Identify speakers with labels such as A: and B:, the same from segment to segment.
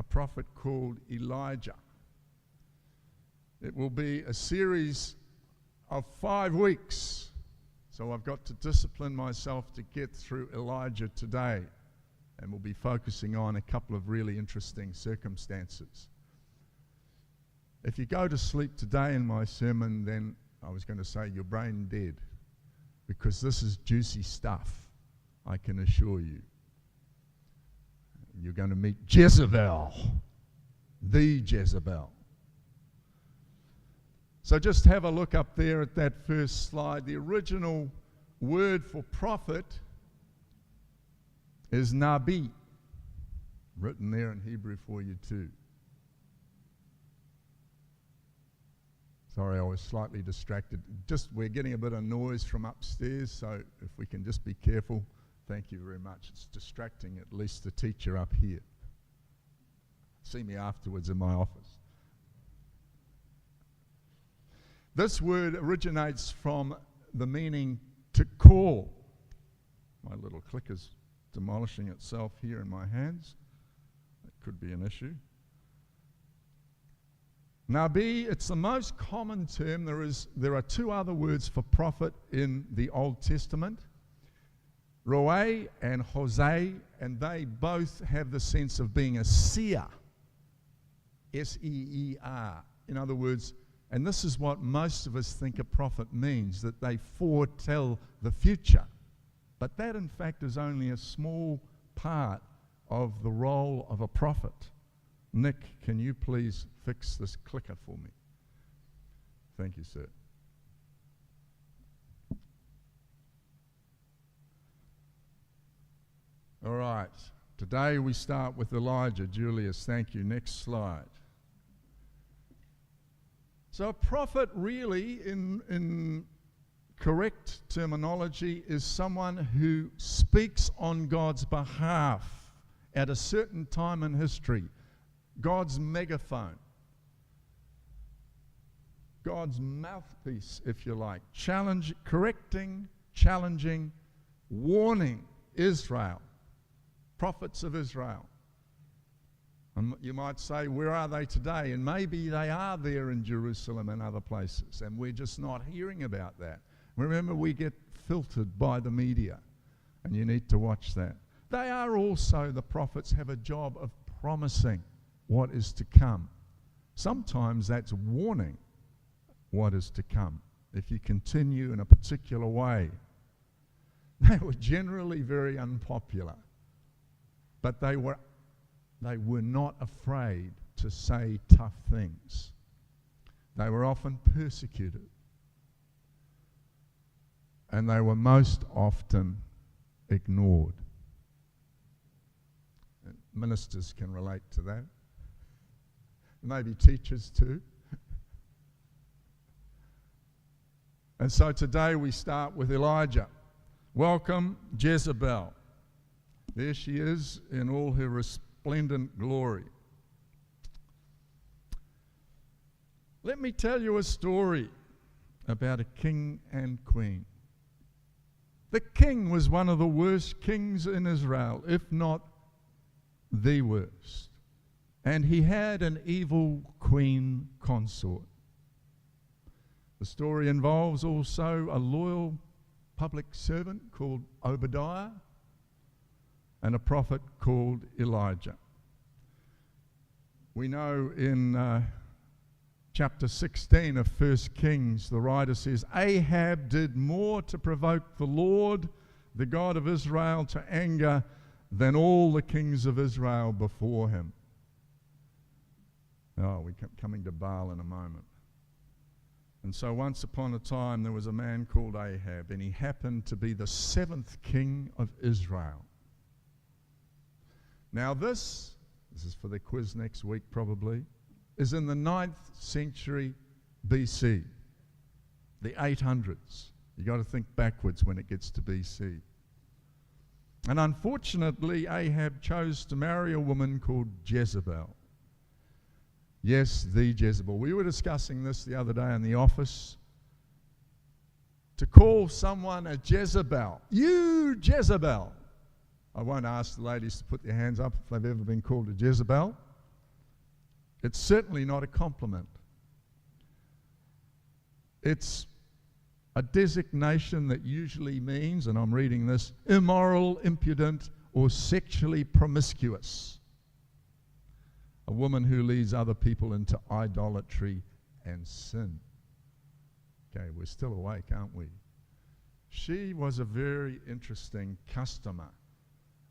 A: a prophet called Elijah. It will be a series of 5 weeks. So I've got to discipline myself to get through Elijah today. And we'll be focusing on a couple of really interesting circumstances. If you go to sleep today in my sermon, then I was going to say you're brain dead. Because this is juicy stuff, I can assure you. You're going to meet Jezebel, the Jezebel. So just have a look up there at that first slide. The original word for prophet is Nabi, written there in Hebrew for you too. Sorry, I was slightly distracted. We're getting a bit of noise from upstairs, so if we can just be careful, thank you very much. It's distracting at least the teacher up here. See me afterwards in my office. This word originates from the meaning to call. My little clicker's demolishing itself here in my hands. That could be an issue. Nabi, it's the most common term. There are 2 other words for prophet in the Old Testament, Roe and Hosea, and they both have the sense of being a seer, S-E-E-R. In other words, and this is what most of us think a prophet means, that they foretell the future. But that, in fact, is only a small part of the role of a prophet. Nick, can you please fix this clicker for me? Thank you, sir. All right. Today we start with Elijah. Julius, thank you. Next slide. So a prophet really, in correct terminology, is someone who speaks on God's behalf at a certain time in history. God's megaphone, God's mouthpiece, if you like, correcting, challenging, warning Israel, prophets of Israel. And you might say, where are they today? And maybe they are there in Jerusalem and other places, and we're just not hearing about that. Remember, we get filtered by the media, and you need to watch that. They are also, the prophets have a job of promising what is to come. Sometimes that's warning what is to come if you continue in a particular way. They were generally very unpopular, but they were not afraid to say tough things. They were often persecuted, and they were most often ignored. And ministers can relate to that. Maybe teachers too. And so today we start with Elijah. Welcome, Jezebel. There she is in all her resplendent glory. Let me tell you a story about a king and queen. The king was one of the worst kings in Israel, if not the worst. And he had an evil queen consort. The story involves also a loyal public servant called Obadiah and a prophet called Elijah. We know in chapter 16 of 1 Kings, the writer says, Ahab did more to provoke the Lord, the God of Israel, to anger than all the kings of Israel before him. Oh, we're coming to Baal in a moment. And so once upon a time there was a man called Ahab, and he happened to be the 7th king of Israel. Now this is for the quiz next week probably, is in the 9th century BC, the 800s. You've got to think backwards when it gets to BC. And unfortunately, Ahab chose to marry a woman called Jezebel. Yes, the Jezebel. We were discussing this the other day in the office. To call someone a Jezebel. You Jezebel. I won't ask the ladies to put their hands up if they've ever been called a Jezebel. It's certainly not a compliment. It's a designation that usually means, and I'm reading this, immoral, impudent, or sexually promiscuous. A woman who leads other people into idolatry and sin. Okay, we're still awake, aren't we? She was a very interesting customer.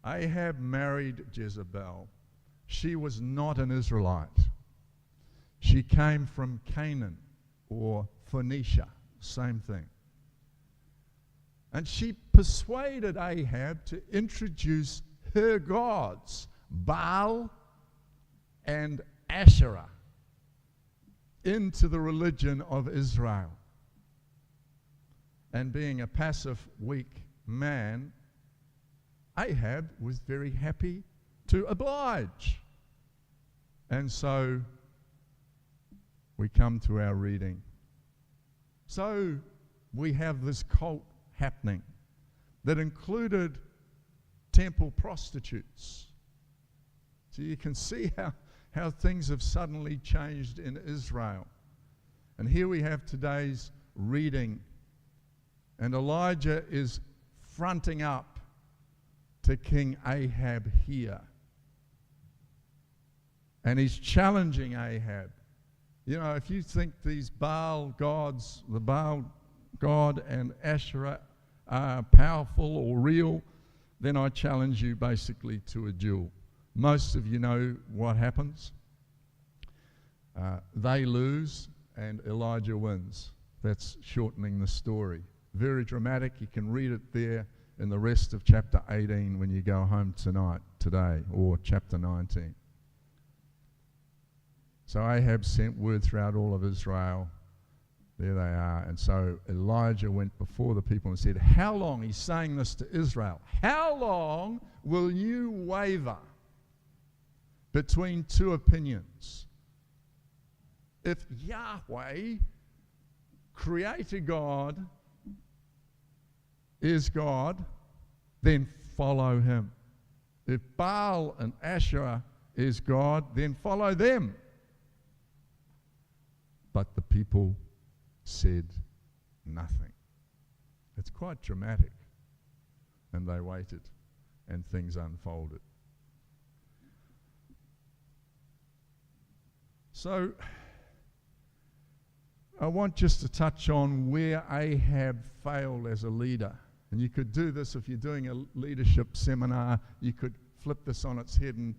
A: Ahab married Jezebel. She was not an Israelite. She came from Canaan or Phoenicia, same thing. And she persuaded Ahab to introduce her gods, Baal and Asherah, into the religion of Israel. And being a passive, weak man, Ahab was very happy to oblige. And so we come to our reading. So we have this cult happening that included temple prostitutes. So you can see how things have suddenly changed in Israel. And here we have today's reading. And Elijah is fronting up to King Ahab here. And he's challenging Ahab. You know, if you think these Baal gods, the Baal god and Asherah, are powerful or real, then I challenge you basically to a duel. Most of you know what happens. They lose and Elijah wins. That's shortening the story. Very dramatic. You can read it there in the rest of chapter 18 when you go home today, or chapter 19. So Ahab sent word throughout all of Israel. There they are. And so Elijah went before the people and said, how long, he's saying this to Israel, how long will you waver between two opinions? If Yahweh, Creator God, is God, then follow him. If Baal and Asherah is God, then follow them. But the people said nothing. It's quite dramatic. And they waited, and things unfolded. So, I want just to touch on where Ahab failed as a leader. And you could do this if you're doing a leadership seminar. You could flip this on its head and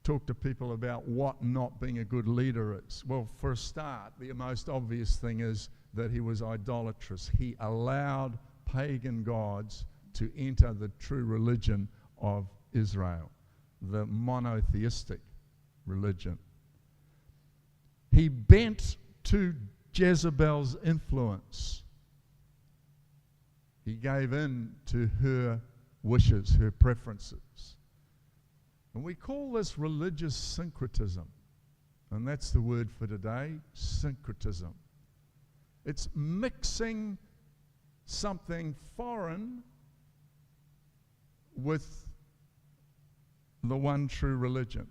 A: talk to people about what not being a good leader is. Well, for a start, the most obvious thing is that he was idolatrous. He allowed pagan gods to enter the true religion of Israel, the monotheistic religion. He bent to Jezebel's influence. He gave in to her wishes, her preferences. And we call this religious syncretism. And that's the word for today, syncretism. It's mixing something foreign with the one true religion,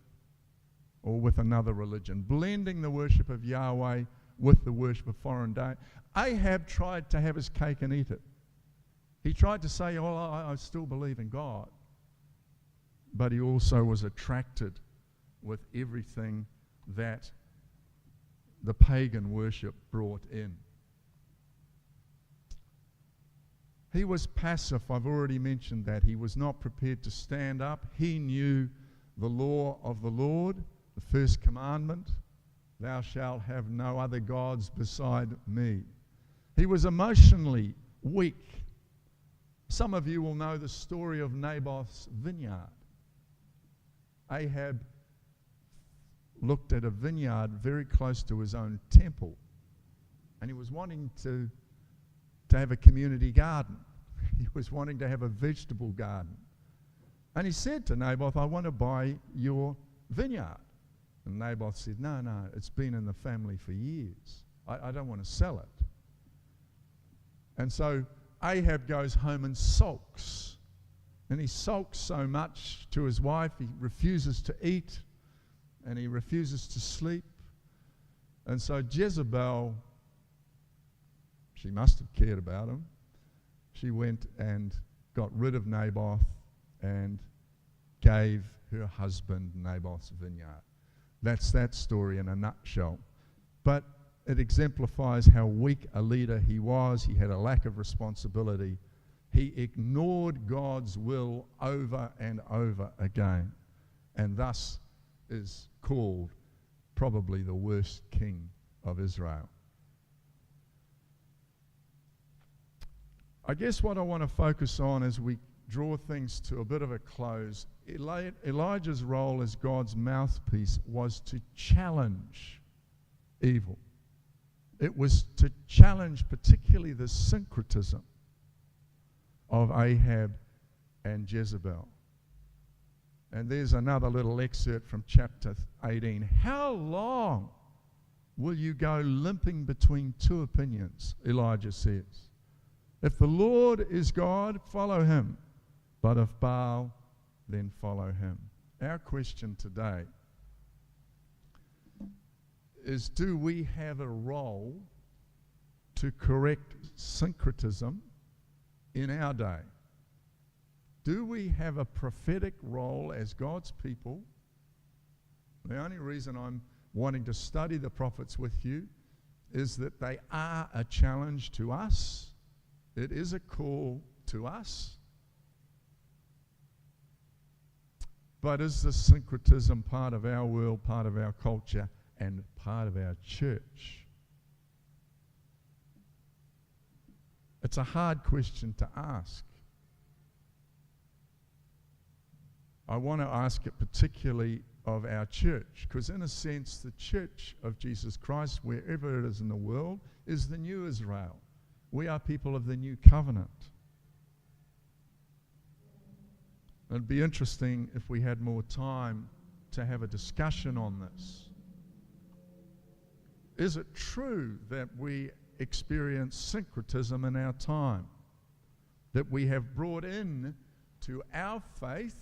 A: or with another religion, blending the worship of Yahweh with the worship of foreign deities. Ahab tried to have his cake and eat it. He tried to say, oh, I still believe in God. But he also was attracted with everything that the pagan worship brought in. He was passive. I've already mentioned that. He was not prepared to stand up. He knew the law of the Lord, the first commandment, thou shalt have no other gods beside me. He was emotionally weak. Some of you will know the story of Naboth's vineyard. Ahab looked at a vineyard very close to his own temple, and he was wanting to have a community garden. He was wanting to have a vegetable garden. And he said to Naboth, I want to buy your vineyard. And Naboth said, no, it's been in the family for years. I don't want to sell it. And so Ahab goes home and sulks. And he sulks so much to his wife, he refuses to eat. and he refuses to sleep. And so Jezebel, she must have cared about him. She went and got rid of Naboth and gave her husband Naboth's vineyard. That's that story in a nutshell. But it exemplifies how weak a leader he was. He had a lack of responsibility. He ignored God's will over and over again, and thus is called probably the worst king of Israel. I guess what I want to focus on as we draw things to a bit of a close, Elijah's role as God's mouthpiece was to challenge evil. It was to challenge particularly the syncretism of Ahab and Jezebel. And there's another little excerpt from chapter 18. How long will you go limping between two opinions? Elijah says. If the Lord is God, follow him. But if Baal, then follow him. Our question today is, do we have a role to correct syncretism in our day? Do we have a prophetic role as God's people? The only reason I'm wanting to study the prophets with you is that they are a challenge to us. It is a call to us. But is the syncretism part of our world, part of our culture, and part of our church? It's a hard question to ask. I want to ask it particularly of our church, because in a sense, the church of Jesus Christ, wherever it is in the world, is the new Israel. We are people of the new covenant. It'd be interesting if we had more time to have a discussion on this. Is it true that we experience syncretism in our time? That we have brought in to our faith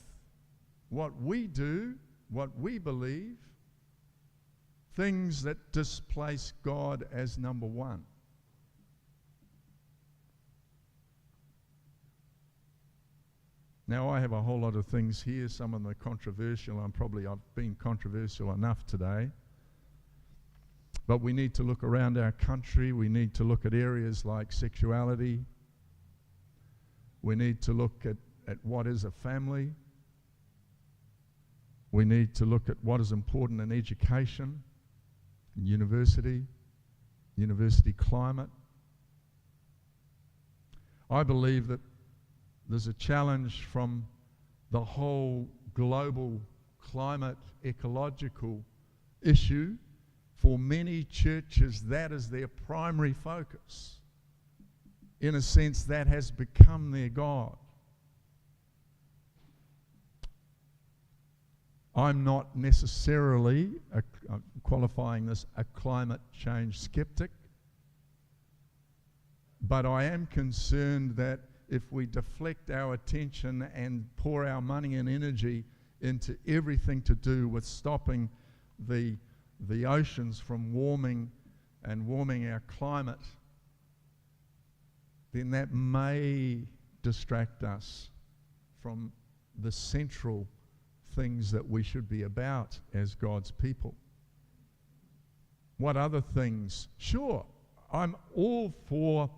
A: what we do, what we believe, things that displace God as number one? Now, I have a whole lot of things here, some of them are controversial. I've been controversial enough today. But we need to look around our country. We need to look at areas like sexuality. We need to look at what is a family. We need to look at what is important in education, university climate. I believe that there's a challenge from the whole global climate ecological issue. For many churches, that is their primary focus. In a sense, that has become their God. I'm not necessarily, qualifying this, a climate change skeptic, but I am concerned that if we deflect our attention and pour our money and energy into everything to do with stopping the oceans from warming and warming our climate, then that may distract us from the central things that we should be about as God's people. What other things? Sure, I'm all for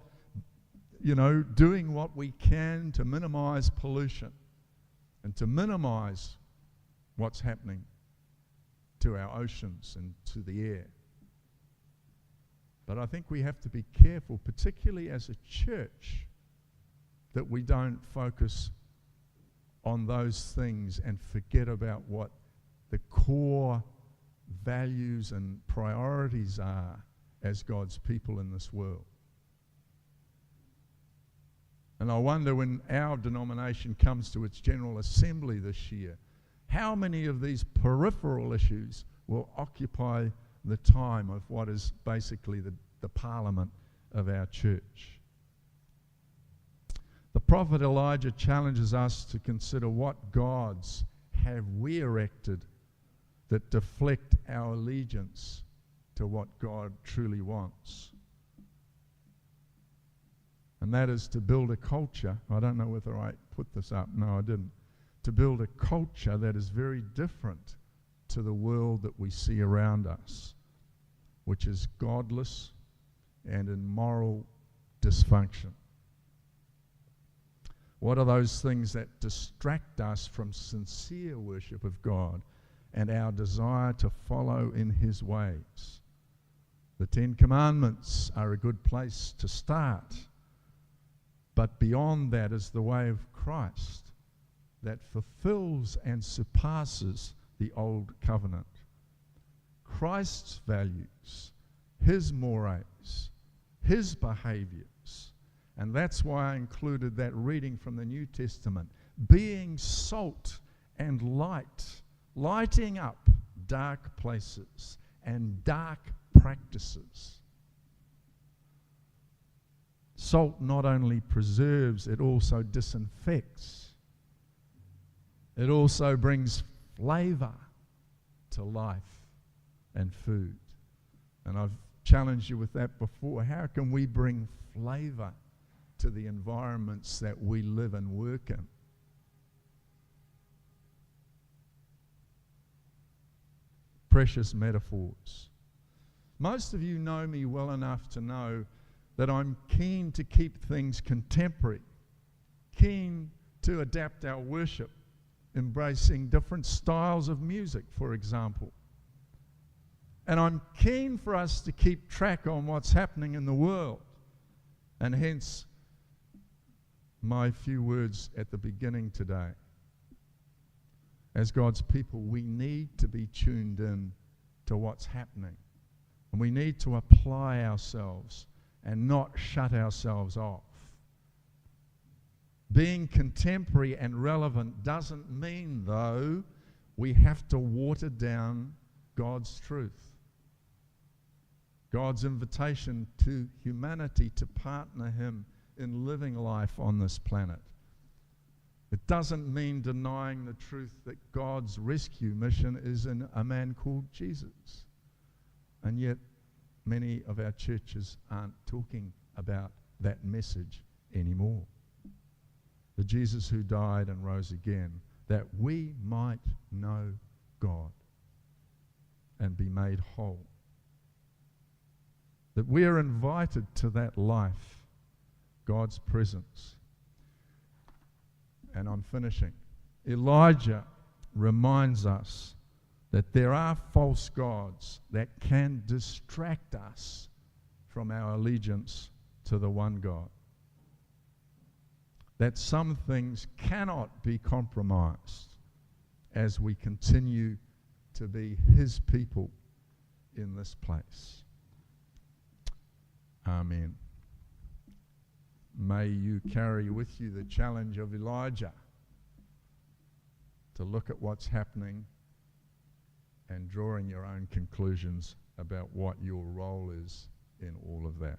A: doing what we can to minimize pollution and to minimize what's happening to our oceans and to the air. But I think we have to be careful, particularly as a church, that we don't focus on those things and forget about what the core values and priorities are as God's people in this world. And I wonder, when our denomination comes to its General Assembly this year, how many of these peripheral issues will occupy the time of what is basically the parliament of our church? The prophet Elijah challenges us to consider what gods have we erected that deflect our allegiance to what God truly wants. And that is to build a culture. I don't know whether I put this up. No, I didn't. To build a culture that is very different to the world that we see around us, which is godless and in moral dysfunction. What are those things that distract us from sincere worship of God and our desire to follow in His ways? The Ten Commandments are a good place to start. But beyond that is the way of Christ that fulfills and surpasses the old covenant. Christ's values, His mores, His behaviors. And that's why I included that reading from the New Testament. Being salt and light, lighting up dark places and dark practices. Salt not only preserves, it also disinfects. It also brings flavor to life and food. And I've challenged you with that before. How can we bring flavor to the environments that we live and work in? Precious metaphors. Most of you know me well enough to know that I'm keen to keep things contemporary, keen to adapt our worship, embracing different styles of music, for example. And I'm keen for us to keep track on what's happening in the world. And hence, my few words at the beginning today. As God's people, we need to be tuned in to what's happening. And we need to apply ourselves and not shut ourselves off. Being contemporary and relevant doesn't mean, though, we have to water down God's truth. God's invitation to humanity to partner Him in living life on this planet. It doesn't mean denying the truth that God's rescue mission is in a man called Jesus. And yet, many of our churches aren't talking about that message anymore. The Jesus who died and rose again, that we might know God and be made whole. That we are invited to that life, God's presence. And I'm finishing. Elijah reminds us that there are false gods that can distract us from our allegiance to the one God. That some things cannot be compromised as we continue to be His people in this place. Amen. May you carry with you the challenge of Elijah to look at what's happening and drawing your own conclusions about what your role is in all of that.